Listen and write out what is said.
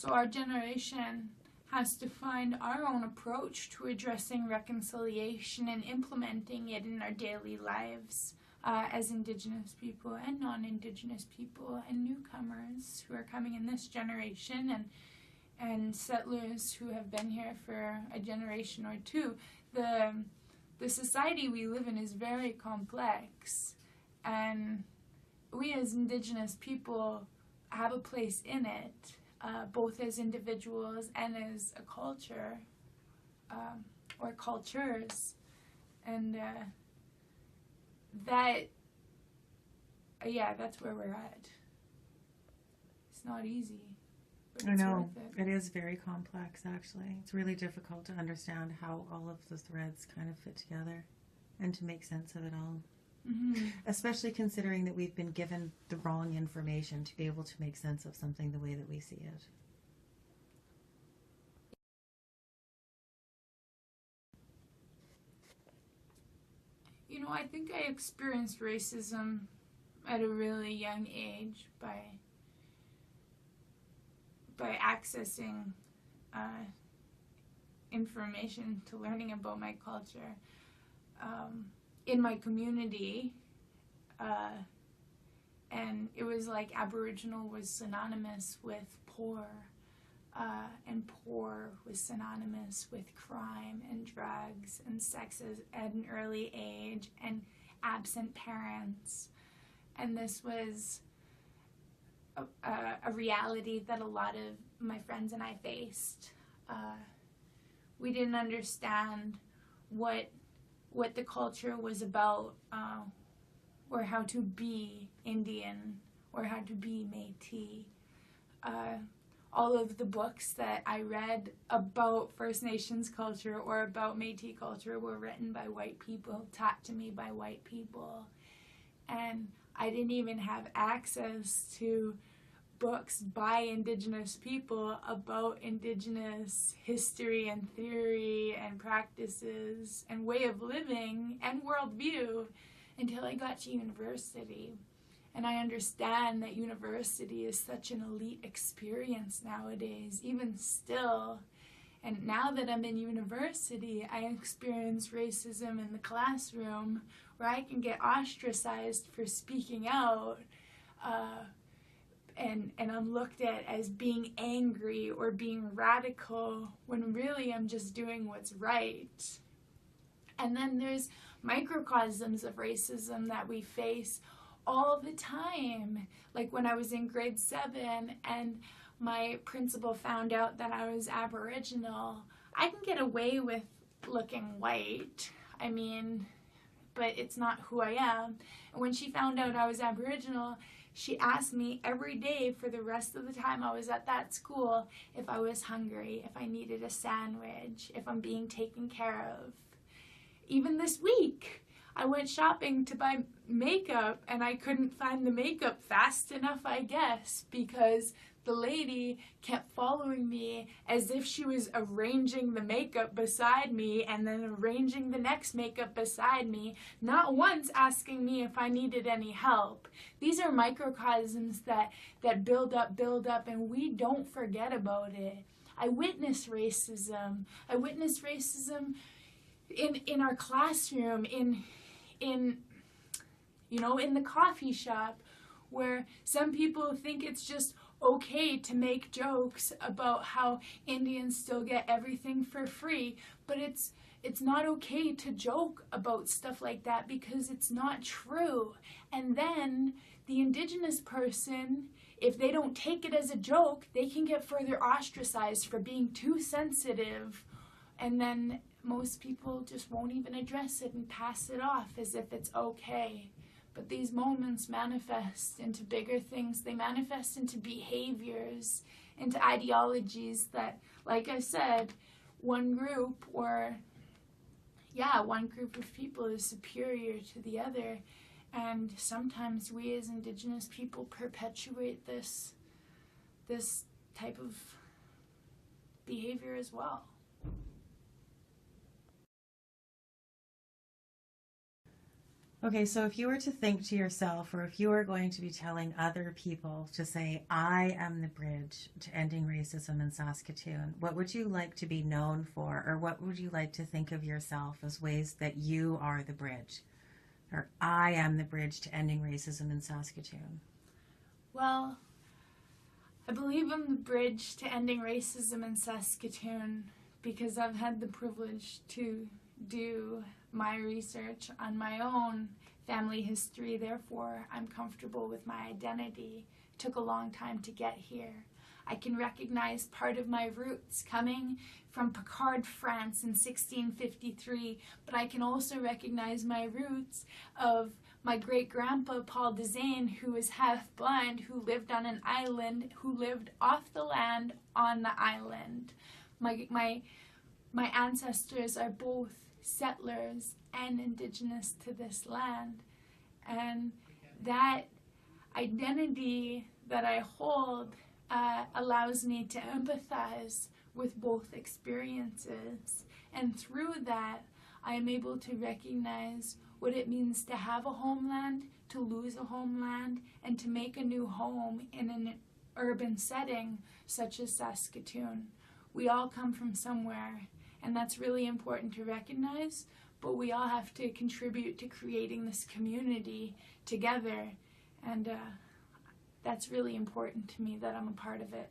So our generation has to find our own approach to addressing reconciliation and implementing it in our daily lives as Indigenous people and non-Indigenous people and newcomers who are coming in this generation and settlers who have been here for a generation or two. The society we live in is very complex, and we as Indigenous people have a place in it, both as individuals and as a culture, or cultures, and that's where we're at. It's not easy. I know. It is very complex, actually. It's really difficult to understand how all of the threads kind of fit together and to make sense of it all. Mm-hmm. Especially considering that we've been given the wrong information to be able to make sense of something the way that we see it. You know, I think I experienced racism at a really young age by accessing information to learning about my culture in my community, and it was like Aboriginal was synonymous with poor, and poor was synonymous with crime and drugs and sex at an early age and absent parents, and this was a reality that a lot of my friends and I faced. We didn't understand what the culture was about, or how to be Indian, or how to be Métis. All of the books that I read about First Nations culture or about Métis culture were written by white people, taught to me by white people. And I didn't even have access to books by Indigenous people about Indigenous history and theory and practices and way of living and worldview until I got to university. And I understand that university is such an elite experience nowadays, even still. And now that I'm in university, I experience racism in the classroom where I can get ostracized for speaking out, and I'm looked at as being angry or being radical when really I'm just doing what's right. And then there's microcosms of racism that we face all the time. Like when I was in grade 7 and my principal found out that I was Aboriginal, I can get away with looking white, but it's not who I am. And when she found out I was Aboriginal, she asked me every day for the rest of the time I was at that school if I was hungry, if I needed a sandwich, if I'm being taken care of. Even this week, I went shopping to buy makeup and I couldn't find the makeup fast enough, I guess, because the lady kept following me as if she was arranging the makeup beside me and then arranging the next makeup beside me, not once asking me if I needed any help. These are microcosms that build up, and we don't forget about it. I witnessed racism. I witnessed racism in our classroom, in the coffee shop, where some people think it's just okay to make jokes about how Indians still get everything for free, but it's not okay to joke about stuff like that because it's not true. And then the Indigenous person, if they don't take it as a joke, they can get further ostracized for being too sensitive, and then most people just won't even address it and pass it off as if it's okay. But these moments manifest into bigger things. They manifest into behaviors, into ideologies that, like I said, one group of people is superior to the other. And sometimes we as Indigenous people perpetuate this type of behavior as well. Okay, so if you were to think to yourself, or if you were going to be telling other people to say, I am the bridge to ending racism in Saskatoon, what would you like to be known for? Or what would you like to think of yourself as ways that you are the bridge? Or I am the bridge to ending racism in Saskatoon? Well, I believe I'm the bridge to ending racism in Saskatoon because I've had the privilege to do my research on my own family history. Therefore, I'm comfortable with my identity. It took a long time to get here. I can recognize part of my roots coming from Picard, France in 1653, but I can also recognize my roots of my great-grandpa, Paul Desain, who was half-blind, who lived on an island, who lived off the land on the island. My ancestors are both settlers and indigenous to this land. And that identity that I hold allows me to empathize with both experiences. And through that, I am able to recognize what it means to have a homeland, to lose a homeland, and to make a new home in an urban setting such as Saskatoon. We all come from somewhere, and that's really important to recognize, but we all have to contribute to creating this community together, and that's really important to me that I'm a part of it.